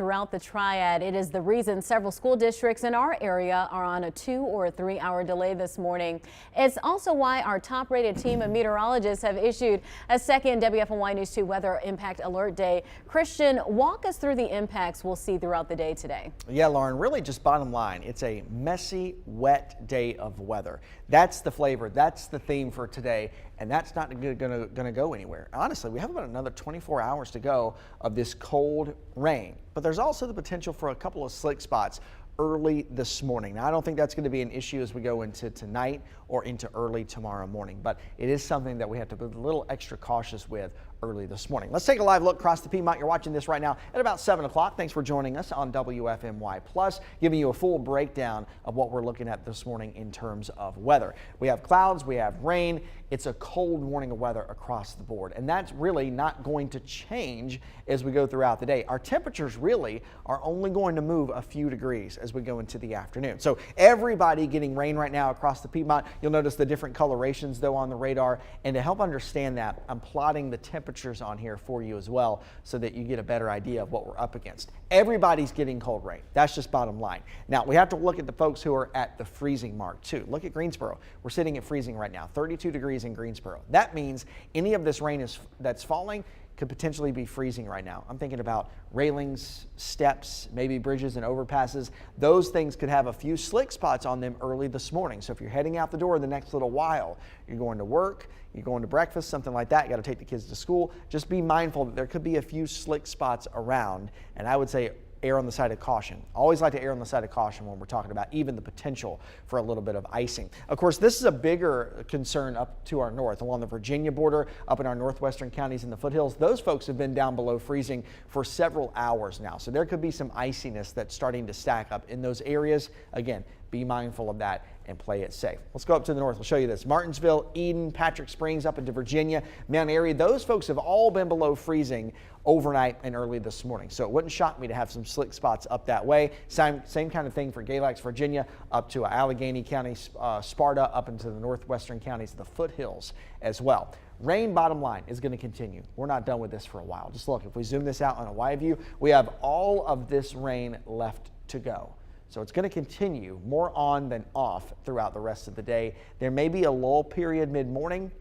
Throughout the triad, it is the reason several school districts in our area are on a 2 or 3 hour delay this morning. It's also why our top rated team of meteorologists have issued a second WFMY News 2 weather impact alert day. Christian, walk us through the impacts we'll see throughout the day today. Yeah, Lauren, really just bottom line, it's a messy, wet day of weather. That's the flavor. That's the theme for today. And that's not going to go anywhere. Honestly, we have about another 24 hours to go of this cold rain. But there's also the potential for a couple of slick spots early this morning. Now, I don't think that's going to be an issue as we go into tonight or into early tomorrow morning, but it is something that we have to be a little extra cautious with early this morning. Let's take a live look across the Piedmont. You're watching this right now at about 7 o'clock. Thanks for joining us on WFMY Plus, giving you a full breakdown of what we're looking at this morning in terms of weather. We have clouds, we have rain. It's a cold morning of weather across the board, and that's really not going to change as we go throughout the day. Our temperatures really are only going to move a few degrees as we go into the afternoon. So everybody getting rain right now across the Piedmont. You'll notice the different colorations though on the radar, and to help understand that, I'm plotting the temperatures on here for you as well so that you get a better idea of what we're up against. Everybody's getting cold rain. That's just bottom line. Now we have to look at the folks who are at the freezing mark too. Look at Greensboro. We're sitting at freezing right now, 32 degrees in Greensboro. That means any of this rain that's falling could potentially be freezing right now. I'm thinking about railings, steps, maybe bridges and overpasses. Those things could have a few slick spots on them early this morning. So if you're heading out the door the next little while, you're going to work, you're going to breakfast, something like that, you got to take the kids to school, just be mindful that there could be a few slick spots around. And I would say err on the side of caution. Always like to err on the side of caution when we're talking about even the potential for a little bit of icing. Of course, this is a bigger concern up to our north, along the Virginia border, up in our northwestern counties in the foothills. Those folks have been down below freezing for several hours now. So there could be some iciness that's starting to stack up in those areas. Again, be mindful of that and play it safe. Let's go up to the north. We'll show you this. Martinsville, Eden, Patrick Springs up into Virginia, Mount Airy. Those folks have all been below freezing overnight and early this morning. So it wouldn't shock me to have some slick spots up that way. Same kind of thing for Galax, Virginia, up to Allegheny County, Sparta, up into the northwestern counties, the foothills as well. Rain, bottom line, is going to continue. We're not done with this for a while. Just look, if we zoom this out on a wide view, we have all of this rain left to go. So it's going to continue more on than off throughout the rest of the day. There may be a lull period mid-morning,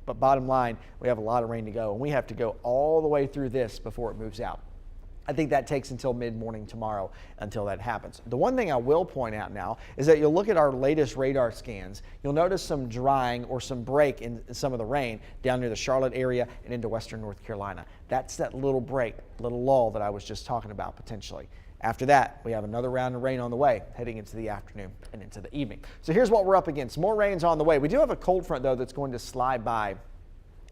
but bottom line, we have a lot of rain to go, and we have to go all the way through this before it moves out. I think that takes until mid-morning tomorrow until that happens. The one thing I will point out now is that you'll look at our latest radar scans. You'll notice some drying or some break in some of the rain down near the Charlotte area and into western North Carolina. That's that little break, little lull that I was just talking about potentially. After that, we have another round of rain on the way, heading into the afternoon and into the evening. So here's what we're up against. More rain's on the way. We do have a cold front, though, that's going to slide by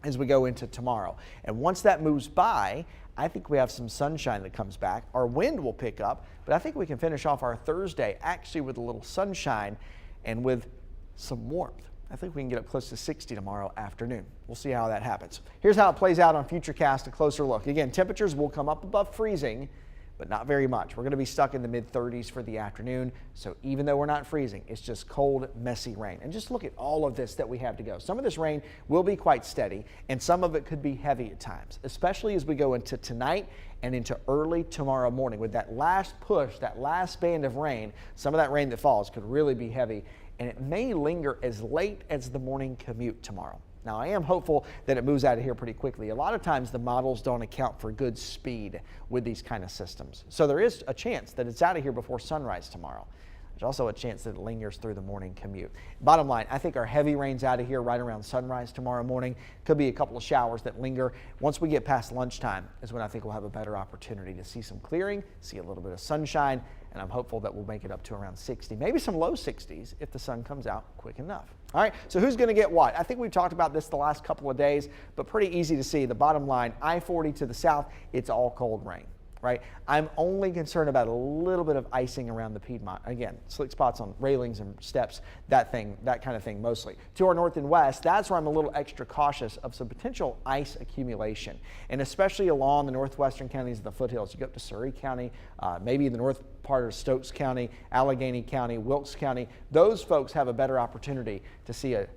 as we go into tomorrow. And once that moves by, I think we have some sunshine that comes back. Our wind will pick up, but I think we can finish off our Thursday actually with a little sunshine and with some warmth. I think we can get up close to 60 tomorrow afternoon. We'll see how that happens. Here's how it plays out on Futurecast, a closer look. Again, temperatures will come up above freezing, but not very much. We're going to be stuck in the mid-30s for the afternoon. So even though we're not freezing, it's just cold, messy rain. And just look at all of this that we have to go. Some of this rain will be quite steady, and some of it could be heavy at times, especially as we go into tonight and into early tomorrow morning. With that last push, that last band of rain, some of that rain that falls could really be heavy, and it may linger as late as the morning commute tomorrow. Now, I am hopeful that it moves out of here pretty quickly. A lot of times the models don't account for good speed with these kind of systems. So there is a chance that it's out of here before sunrise tomorrow. There's also a chance that it lingers through the morning commute. Bottom line, I think our heavy rain's out of here right around sunrise tomorrow morning. Could be a couple of showers that linger. Once we get past lunchtime is when I think we'll have a better opportunity to see some clearing, see a little bit of sunshine, and I'm hopeful that we'll make it up to around 60, maybe some low 60s if the sun comes out quick enough. All right, so who's going to get what? I think we've talked about this the last couple of days, but pretty easy to see. The bottom line, I-40 to the south, it's all cold rain. Right? I'm only concerned about a little bit of icing around the Piedmont. Again, slick spots on railings and steps, that kind of thing mostly. To our north and west, that's where I'm a little extra cautious of some potential ice accumulation, and especially along the northwestern counties of the foothills. You go up to Surrey County, maybe the north part of Stokes County, Allegheny County, Wilkes County. Those folks have a better opportunity to see a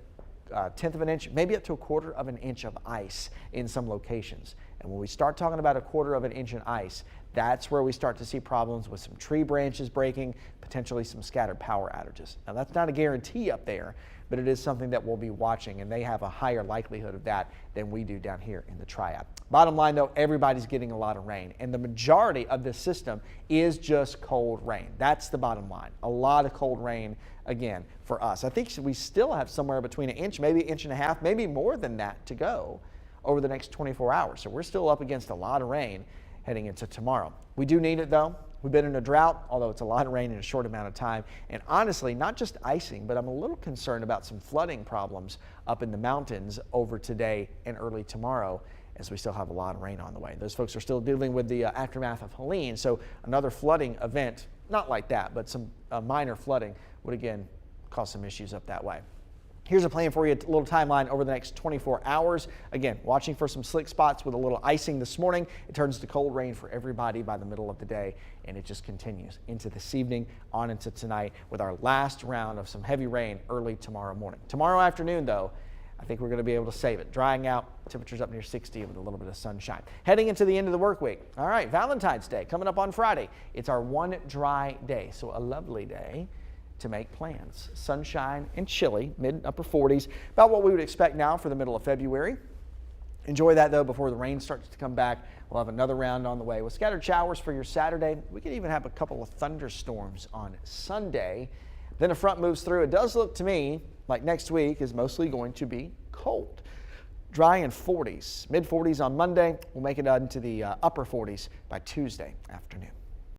1/10 of an inch, maybe up to 1/4 of an inch of ice in some locations. And when we start talking about 1/4 of an inch of ice, that's where we start to see problems with some tree branches breaking, potentially some scattered power outages. Now, that's not a guarantee up there, but it is something that we'll be watching, and they have a higher likelihood of that than we do down here in the Triad. Bottom line, though, everybody's getting a lot of rain, and the majority of this system is just cold rain. That's the bottom line. A lot of cold rain, again, for us. I think we still have somewhere between an inch, maybe an inch and a half, maybe more than that to go over the next 24 hours. So we're still up against a lot of rain heading into tomorrow. We do need it, though. We've been in a drought, although it's a lot of rain in a short amount of time. And honestly, not just icing, but I'm a little concerned about some flooding problems up in the mountains over today and early tomorrow, as we still have a lot of rain on the way. Those folks are still dealing with the aftermath of Helene, so another flooding event, not like that, but some minor flooding would again cause some issues up that way. Here's a plan for you, a little timeline over the next 24 hours. Again, watching for some slick spots with a little icing this morning. It turns to cold rain for everybody by the middle of the day, and it just continues into this evening, on into tonight, with our last round of some heavy rain early tomorrow morning. Tomorrow afternoon, though, I think we're going to be able to save it. Drying out, temperatures up near 60 with a little bit of sunshine. Heading into the end of the work week. All right, Valentine's Day coming up on Friday. It's our one dry day, so a lovely day to make plans. Sunshine and chilly, mid upper 40s, about what we would expect now for the middle of February. Enjoy that, though, before the rain starts to come back. We'll have another round on the way with scattered showers for your Saturday. We could even have a couple of thunderstorms on Sunday. Then a front moves through. It does look to me like next week is mostly going to be cold. Dry in 40s, mid 40s on Monday. We'll make it into the upper 40s by Tuesday afternoon.